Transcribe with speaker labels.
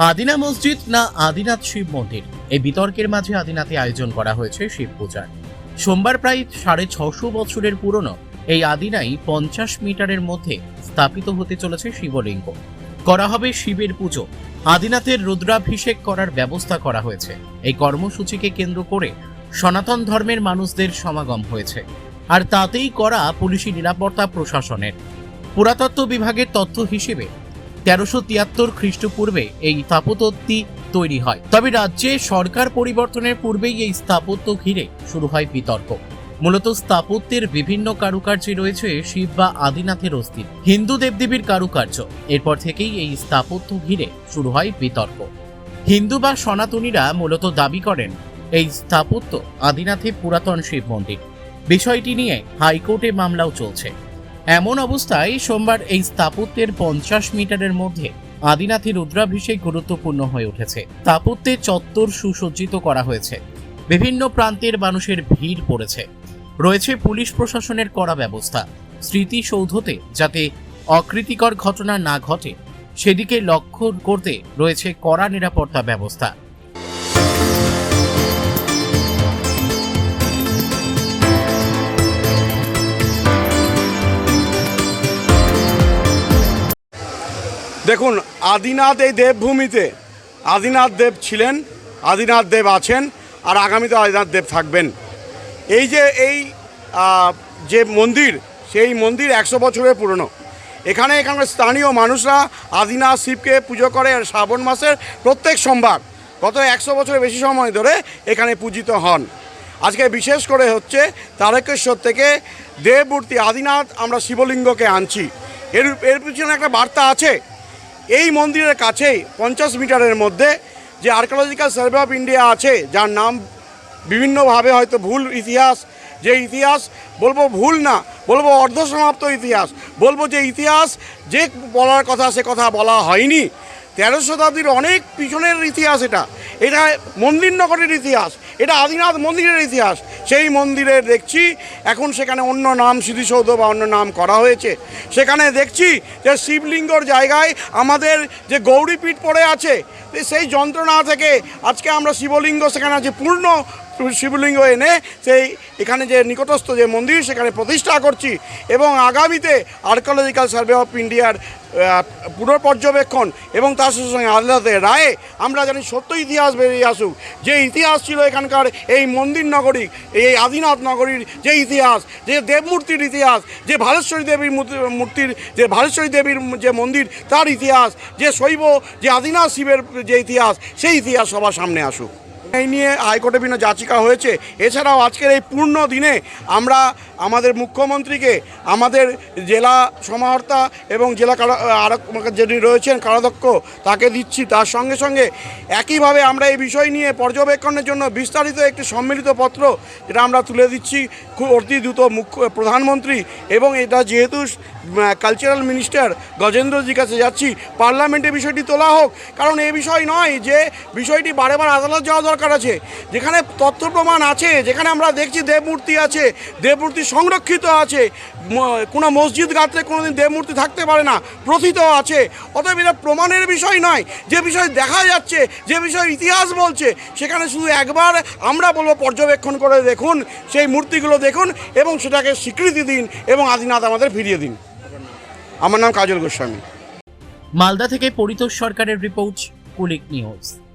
Speaker 1: আদিনা মসজিদ না আদিনাথ শিব মন্দির, এই বিতর্কের মাঝে আদিনাথে আয়োজন করা হয়েছে শিব পূজার। সোমবার প্রায় 650 বছরের পুরনো এই আদিনায় 50 মিটারের মধ্যে স্থাপিত হতে চলেছে শিবলিঙ্গ। করা হবে শিবের পুজো। আদিনাথের রুদ্রাভিষেক করার ব্যবস্থা করা হয়েছে। এই কর্মসূচিকে কেন্দ্র করে সনাতন ধর্মের মানুষদের সমাগম হয়েছে, আর তাতেই করা পুলিশি নিরাপত্তা প্রশাসনের। পুরাতত্ত্ব বিভাগের তথ্য হিসেবে 1373 খ্রিস্টপূর্বে এই স্থাপত্যটি তৈরি হয়। তবে রাজ্যে সরকার পরিবর্তনের পূর্বেই এই স্থাপত্য ঘিরে শুরু হয় বিতর্ক। মূলত স্থাপত্যের বিভিন্ন কারুকার্যে রয়েছে শিব বা আদিনাথের অস্তিত্ব, হিন্দু দেবদেবীর কারুকার্য। এরপর থেকেই এই স্থাপত্য ঘিরে শুরু হয় বিতর্ক। হিন্দু বা সনাতনীরা মূলত দাবি করেন এই স্থাপত্য আদিনাথের পুরাতন শিব মন্দির। বিষয়টি নিয়ে হাইকোর্টে মামলাও চলছে। এমন অবস্থায় সোমবার এই স্থাপত্যের 50 মিটারের মধ্যে আদিনাথের রুদ্রাভিষেক গুরুত্বপূর্ণ হয়ে উঠেছে। স্থাপত্যের চত্বর সুসজ্জিত করা হয়েছে, বিভিন্ন প্রান্তের মানুষের ভিড় পড়েছে, রয়েছে পুলিশ প্রশাসনের কড়া ব্যবস্থা। স্মৃতিসৌধতে যাতে অকৃতিকর ঘটনা না ঘটে সেদিকে লক্ষ্য করতে রয়েছে কড়া নিরাপত্তা ব্যবস্থা।
Speaker 2: দেখুন, আদিনাথ এই দেবভূমিতে আদিনাথ দেব ছিলেন, আদিনাথ দেব আছেন, আর আগামীতে আদিনাথ দেব থাকবেন। এই যে মন্দির, সেই মন্দির 100 বছরের পুরনো। এখানকার স্থানীয় মানুষরা আদিনাথ শিবকে পুজো করে শ্রাবণ মাসের প্রত্যেক সোমবার গত 100 বছরের বেশি সময় ধরে এখানে পূজিত হন। আজকে বিশেষ করে হচ্ছে তারকেশ্বর থেকে দেবমূর্তি আদিনাথ আমরা শিবলিঙ্গকে আনছি। এর পিছনে একটা বার্তা আছে। এই মন্দিরের কাছেই 50 মিটারের মধ্যে যে আর্কিওলজিক্যাল সার্ভে অফ ইন্ডিয়া আছে, যার নাম বিভিন্নভাবে হয়তো ভুল ইতিহাস, যে ইতিহাস বলবো ভুল না, বলবো অর্ধসমাপ্ত ইতিহাস, বলবো যে ইতিহাস যে বলার কথা সে কথা বলা হয়নি। 13 শতাব্দীর অনেক পিছনের ইতিহাস এটা মন্দির নগরের ইতিহাস, এটা আদিনাথ মন্দিরের ইতিহাস। সেই মন্দিরে দেখছি এখন সেখানে অন্য নাম স্মৃতিসৌধ বা অন্য নাম করা হয়েছে। সেখানে দেখছি যে শিবলিঙ্গর জায়গায় আমাদের যে গৌরীপীঠ পড়ে আছে, সেই যন্ত্রণা থেকে আজকে আমরা শিবলিঙ্গ সেখানে আছে পূর্ণ শিবলিঙ্গ এনে সেই এখানে যে নিকটস্থ যে মন্দির সেখানে প্রতিষ্ঠা করছি। এবং আগামীতে আর্কিওলজিক্যাল সার্ভে অফ ইন্ডিয়ার পুনঃপর্যবেক্ষণ এবং তার সঙ্গে আদালতের রায়ে আমরা জানি সত্য ইতিহাস বেরিয়ে আসুক। যে ইতিহাস ছিল এখানকার এই মন্দির নগরী, এই আদিনাথ নগরীর যে ইতিহাস, যে দেবমূর্তির ইতিহাস, যে ভালেশ্বরী দেবীর মূর্তির, যে ভালেশ্বরী দেবীর যে মন্দির তার ইতিহাস, যে শৈব যে আদিনাথ শিবের যে ইতিহাস, সেই ইতিহাস সবার সামনে আসুক। এই নিয়ে হাইকোর্টে বিভিন্ন যাচিকা হয়েছে। এছাড়াও আজকের এই পূর্ণ দিনে আমরা আমাদের মুখ্যমন্ত্রীকে, আমাদের জেলা সমাহর্তা এবং জেলা যিনি রয়েছেন কারাধ্যক্ষ তাকে দিচ্ছি। তার সঙ্গে সঙ্গে একইভাবে আমরা এই বিষয় নিয়ে পর্যবেক্ষণের জন্য বিস্তারিত একটি সম্মিলিত পত্র যেটা আমরা তুলে দিচ্ছি খুব অতি দ্রুত প্রধানমন্ত্রী, এবং এটা যেহেতু কালচারাল মিনিস্টার গজেন্দ্রজির কাছে যাচ্ছি, পার্লামেন্টে বিষয়টি তোলা হোক। কারণ এই বিষয় নয় যে বিষয়টি বারে বার আদালত যাওয়া দরকার আছে। যেখানে তথ্য প্রমাণ আছে, যেখানে আমরা দেখছি দেবমূর্তি আছে, দেবমূর্তি সংরক্ষিত আছে, কোনো মসজিদ গাত্রে কোনোদিন দেবমূর্তি থাকতে পারে না, প্রথিত আছে। অতএব এটা প্রমাণের বিষয় নয়, যে বিষয় দেখা যাচ্ছে, যে বিষয় ইতিহাস বলছে, সেখানে শুধু একবার আমরা বলবো পর্যবেক্ষণ করে দেখুন, সেই মূর্তিগুলো দেখুন এবং সেটাকে স্বীকৃতি দিন এবং আদিনাথ আমাদের ফিরিয়ে দিন। আমার নাম কাজল গোস্বামী।
Speaker 1: মালদা থেকে পরিতোষ সরকারের রিপোর্ট, কুলিক নিউজ।